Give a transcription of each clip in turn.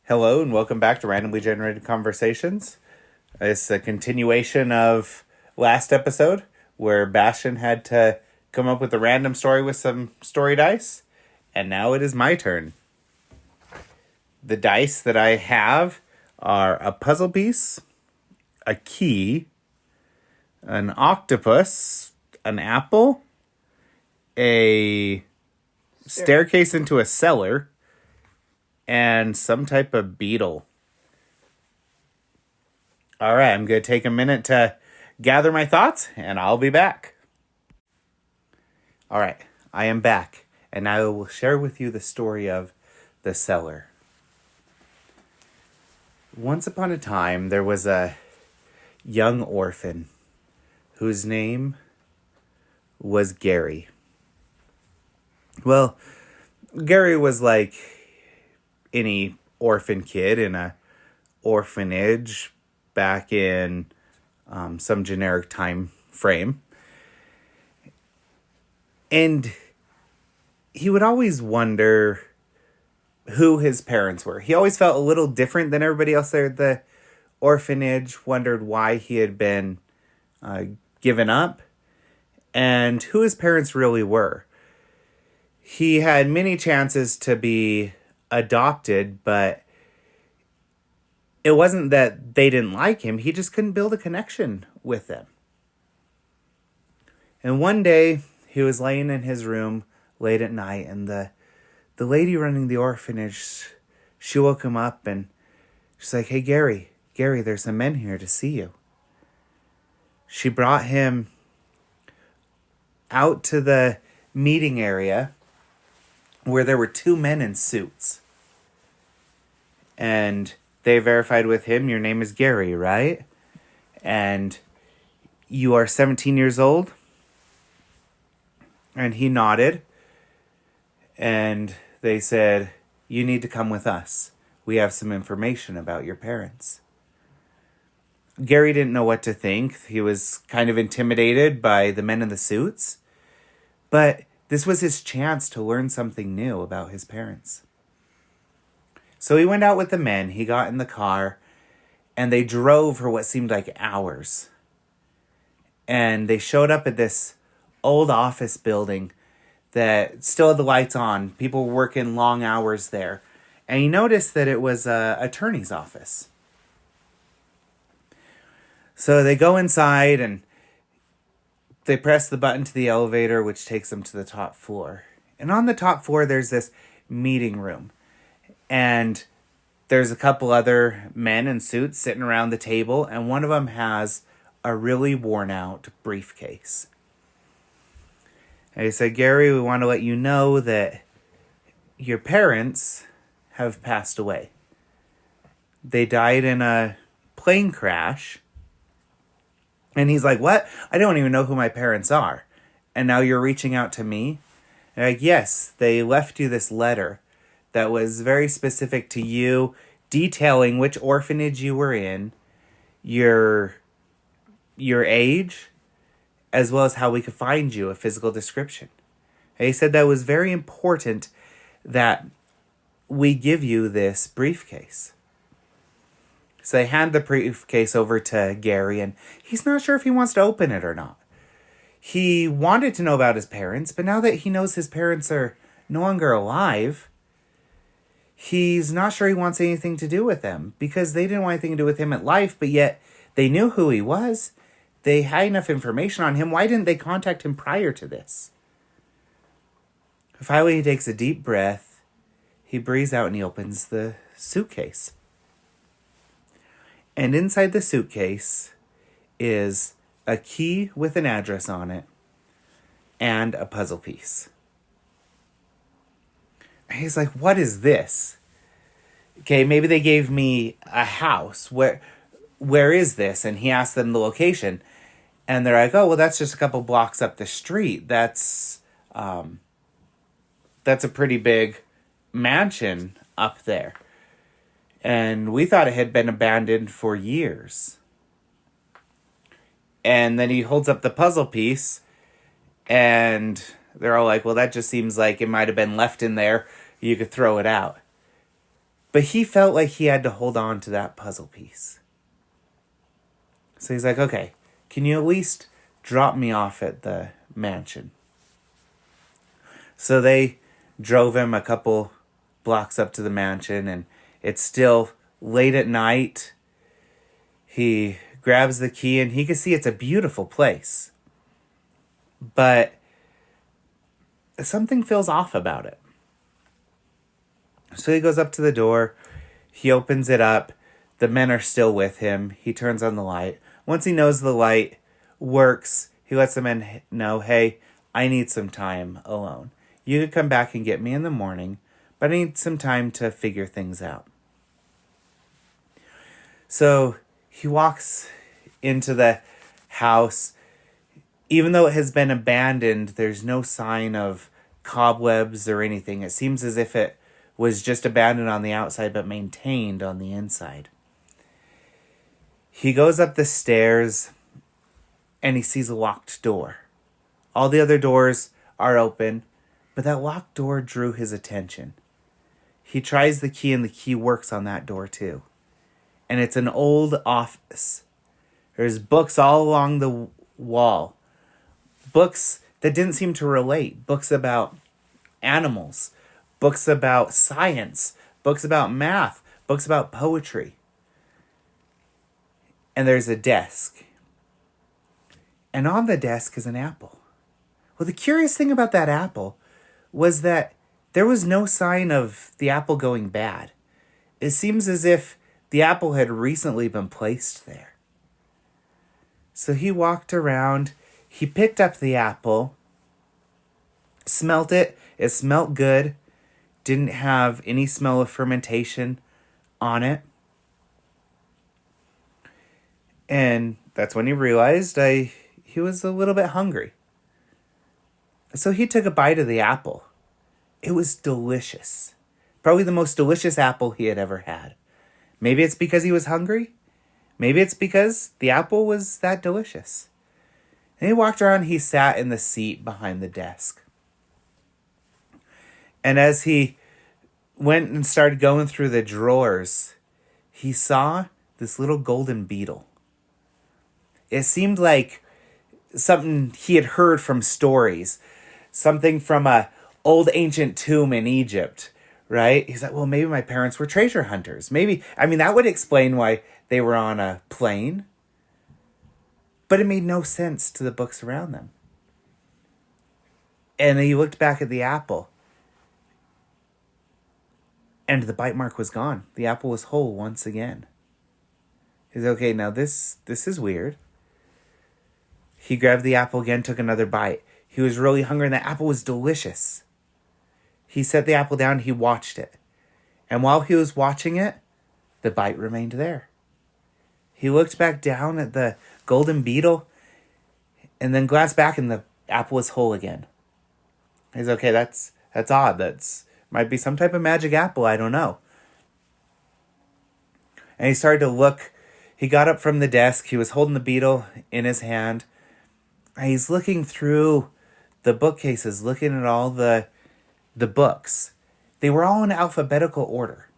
Hello and welcome back to Randomly Generated Conversations. It's a continuation of last episode where Bastion had to come up with a random story with some story dice. And now it is my turn. The dice that I have are a puzzle piece, a key, an octopus, an apple, a staircase into a cellar, and some type of beetle. All right, I'm going to take a minute to gather my thoughts, and I'll be back. All right, I am back, and I will share with you the story of the Cellar. Once upon a time, there was a young orphan whose name was Gary. Well, Gary was like any orphan kid in a orphanage back in some generic time frame. And he would always wonder who his parents were. He always felt a little different than everybody else there at the orphanage, wondered why he had been given up and who his parents really were. He had many chances to be adopted, but it wasn't that they didn't like him. He just couldn't build a connection with them. And one day, he was laying in his room late at night, and the lady running the orphanage, she woke him up, and she's like, "Hey, Gary, there's some men here to see you." She brought him out to the meeting area where there were two men in suits. And they verified with him, "Your name is Gary, right? And you are 17 years old?" And he nodded. And they said, "You need to come with us. We have some information about your parents." Gary didn't know what to think. He was kind of intimidated by the men in the suits. But this was his chance to learn something new about his parents. So he went out with the men, he got in the car, and they drove for what seemed like hours. And they showed up at this old office building that still had the lights on. People were working long hours there. And he noticed that it was an attorney's office. So they go inside and they press the button to the elevator, which takes them to the top floor. And on the top floor, there's this meeting room. And there's a couple other men in suits sitting around the table, and one of them has a really worn out briefcase. And he said, "Gary, we want to let you know that your parents have passed away. They died in a plane crash." And he's like, "What? I don't even know who my parents are. And now you're reaching out to me?" And like, "Yes, they left you this letter that was very specific to you, detailing which orphanage you were in, your age, as well as how we could find you, a physical description." And he said that was very important that we give you this briefcase. So they hand the briefcase over to Gary, and he's not sure if he wants to open it or not. He wanted to know about his parents, but now that he knows his parents are no longer alive, he's not sure he wants anything to do with them, because they didn't want anything to do with him at life, but yet they knew who he was. They had enough information on him. Why didn't they contact him prior to this? Finally, he takes a deep breath. He breathes out and he opens the suitcase. And inside the suitcase is a key with an address on it and a puzzle piece. And he's like, "What is this? Okay, maybe they gave me a house. Where is this?" And he asked them the location. And they're like, "Oh, well, that's just a couple blocks up the street. That's a pretty big mansion up there. And we thought it had been abandoned for years." And then he holds up the puzzle piece, and they're all like, "Well, that just seems like it might have been left in there. You could throw it out." But he felt like he had to hold on to that puzzle piece. So he's like, okay, can you at least drop me off at the mansion? So they drove him a couple blocks up to the mansion, and it's still late at night. He grabs the key, and he can see it's a beautiful place. But something feels off about it. So he goes up to the door. He opens it up. The men are still with him. He turns on the light. Once he knows the light works, he lets the men know, hey, I need some time alone. You could come back and get me in the morning, but I need some time to figure things out. So he walks into the house. Even though it has been abandoned, there's no sign of cobwebs or anything. It seems as if it was just abandoned on the outside but maintained on the inside. He goes up the stairs and he sees a locked door. All the other doors are open, but that locked door drew his attention. He tries the key and the key works on that door too. And it's an old office. There's books all along the wall. Books that didn't seem to relate. Books about animals. Books about science. Books about math. Books about poetry. And there's a desk. And on the desk is an apple. Well, the curious thing about that apple was that there was no sign of the apple going bad. It seems as if the apple had recently been placed there. So he walked around. He picked up the apple. Smelt it. It smelt good. Didn't have any smell of fermentation on it. And that's when he realized he was a little bit hungry. So he took a bite of the apple. It was delicious. Probably the most delicious apple he had ever had. Maybe it's because he was hungry. Maybe it's because the apple was that delicious. And he walked around, he sat in the seat behind the desk. And as he went and started going through the drawers, he saw this little golden beetle. It seemed like something he had heard from stories. Something from a old ancient tomb in Egypt, right? He's like, well, maybe my parents were treasure hunters. That would explain why they were on a plane. But it made no sense to the books around them. And he looked back at the apple. And the bite mark was gone. The apple was whole once again. He's okay, now this is weird. He grabbed the apple again, took another bite. He was really hungry, and the apple was delicious. He set the apple down, he watched it. And while he was watching it, the bite remained there. He looked back down at the golden beetle, and then glanced back, and the apple was whole again. He's okay, that's odd. Might be some type of magic apple, I don't know. And he started to look. He got up from the desk. He was holding the beetle in his hand. And he's looking through the bookcases, looking at all the books. They were all in alphabetical order.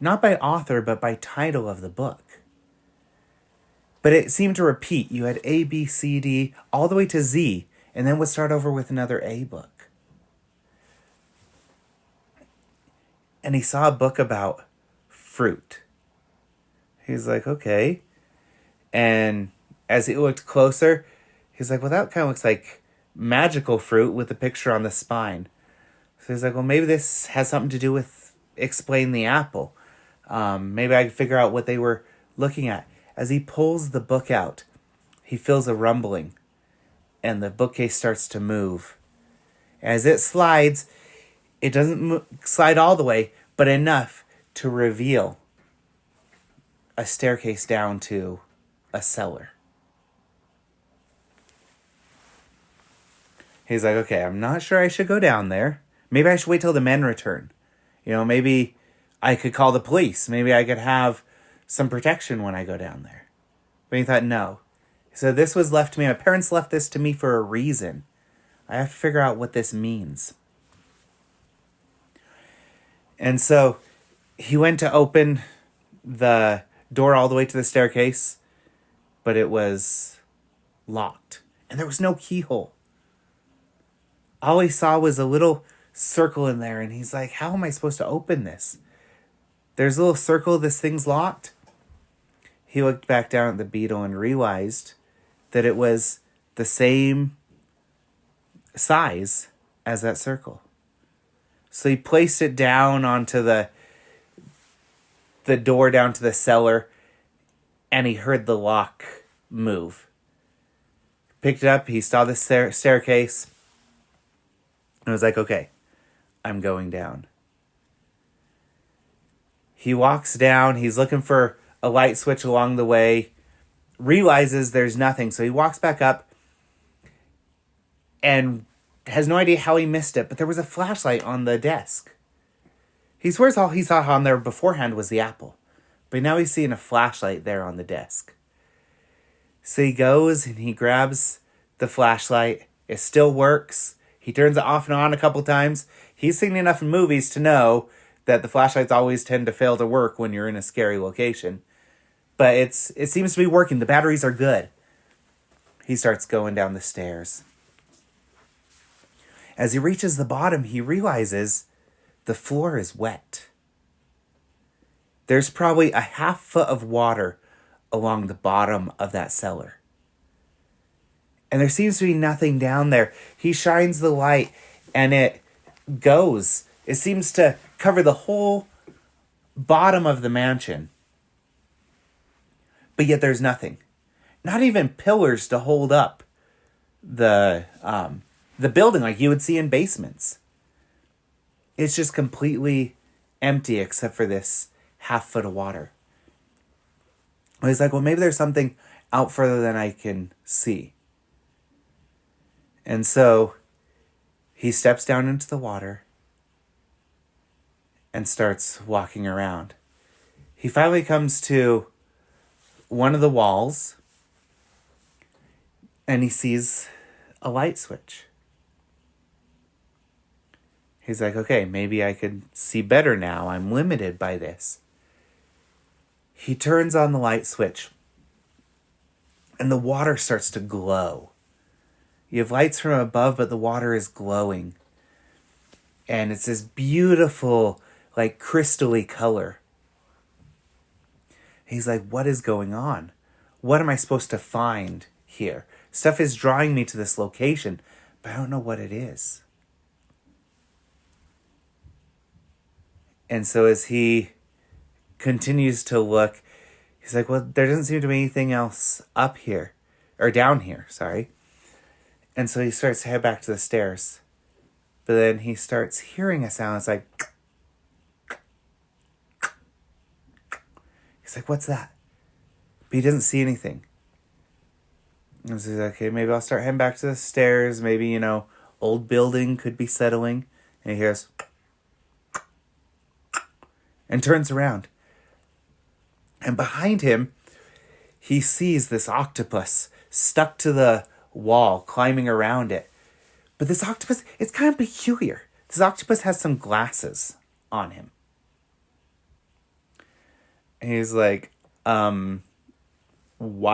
Not by author, but by title of the book. But it seemed to repeat. You had A, B, C, D, all the way to Z, and then would start over with another A book. And he saw a book about fruit. He's like, okay. And as he looked closer, he's like, well, that kind of looks like magical fruit with the picture on the spine. So he's like, well, maybe this has something to do with explain the apple. Maybe I can figure out what they were looking at. As he pulls the book out, he feels a rumbling, and the bookcase starts to move. As it slides, it doesn't slide all the way, but enough to reveal a staircase down to a cellar. He's like, okay, I'm not sure I should go down there. Maybe I should wait till the men return. Maybe I could call the police. Maybe I could have some protection when I go down there. But he thought, no. He said, this was left to me. My parents left this to me for a reason. I have to figure out what this means. And so He went to open the door all the way to the staircase, but it was locked. And there was no keyhole. All he saw was a little circle in there, and he's like, how am I supposed to open this? There's a little circle, this thing's locked. He looked back down at the beetle and realized that it was the same size as that circle. So he placed it down onto the door down to the cellar, and he heard the lock move. Picked it up, he saw the staircase, and was like, okay, I'm going down. He walks down, he's looking for a light switch along the way, realizes there's nothing, so he walks back up and has no idea how he missed it, but there was a flashlight on the desk. He swears all he saw on there beforehand was the apple, but now he's seeing a flashlight there on the desk. So he goes and he grabs the flashlight. It still works. He turns it off and on a couple times. He's seen enough in movies to know that the flashlights always tend to fail to work when you're in a scary location. But it seems to be working. The batteries are good. He starts going down the stairs. As he reaches the bottom, he realizes the floor is wet. There's probably a half foot of water along the bottom of that cellar. And there seems to be nothing down there. He shines the light and it goes. It seems to cover the whole bottom of the mansion. But yet there's nothing. Not even pillars to hold up the building like you would see in basements. It's just completely empty except for this half foot of water. He's like, well, maybe there's something out further than I can see. And so he steps down into the water and starts walking around. He finally comes to one of the walls and he sees a light switch. He's like, okay, maybe I could see better now. I'm limited by this. He turns on the light switch and the water starts to glow. You have lights from above, but the water is glowing. And it's this beautiful, like, crystally color. He's like, what is going on? What am I supposed to find here? Stuff is drawing me to this location, but I don't know what it is. And so as he continues to look, he's like, well, there doesn't seem to be anything else up here. Or down here, sorry. And so he starts to head back to the stairs. But then he starts hearing a sound. It's like... He's like, what's that? But he doesn't see anything. And so he's like, okay, maybe I'll start heading back to the stairs. Maybe, old building could be settling. And he hears... And turns around. And behind him, he sees this octopus stuck to the wall, climbing around it. But this octopus, it's kind of peculiar. This octopus has some glasses on him. And he's like, why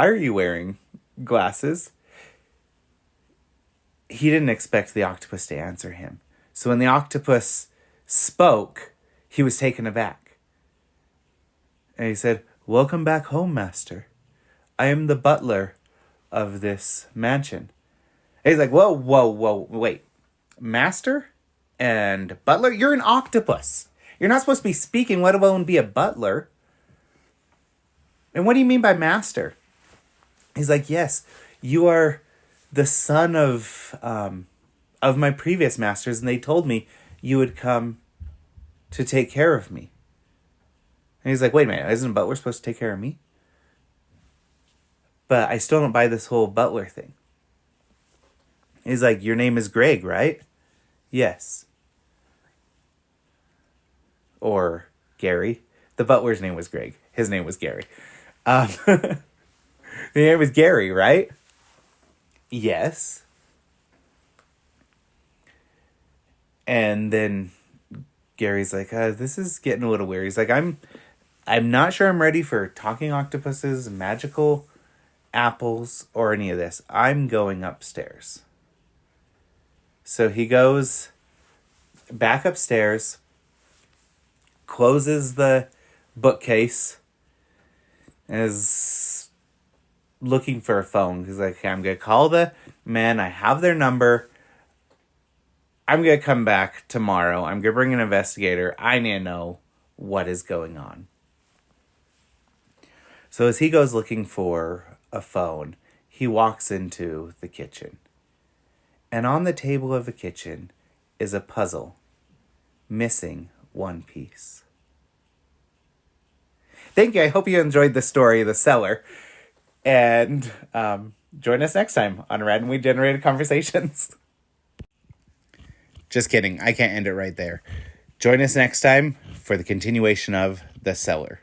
are you wearing glasses? He didn't expect the octopus to answer him. So when the octopus spoke, he was taken aback. And he said, welcome back home, master. I am the butler of this mansion. And he's like, whoa, wait. Master and butler? You're an octopus. You're not supposed to be speaking, let alone be a butler. And what do you mean by master? He's like, yes, you are the son of my previous masters, and they told me you would come to take care of me. And he's like, wait a minute, isn't a butler supposed to take care of me? But I still don't buy this whole butler thing. He's like, your name is Greg, right? Yes. Or Gary. The butler's name was Greg. His name was Gary. The name was Gary, right? Yes. And then Gary's like, this is getting a little weird. He's like, I'm not sure I'm ready for talking octopuses, magical apples, or any of this. I'm going upstairs. So he goes back upstairs, closes the bookcase, and is looking for a phone. He's like, okay, I'm going to call the men. I have their number. I'm going to come back tomorrow. I'm going to bring an investigator. I need to know what is going on. So as he goes looking for a phone, he walks into the kitchen. And on the table of the kitchen is a puzzle missing one piece. Thank you. I hope you enjoyed the story, The Cellar. And join us next time on Randomly Generated Conversations. Just kidding. I can't end it right there. Join us next time for the continuation of The Cellar.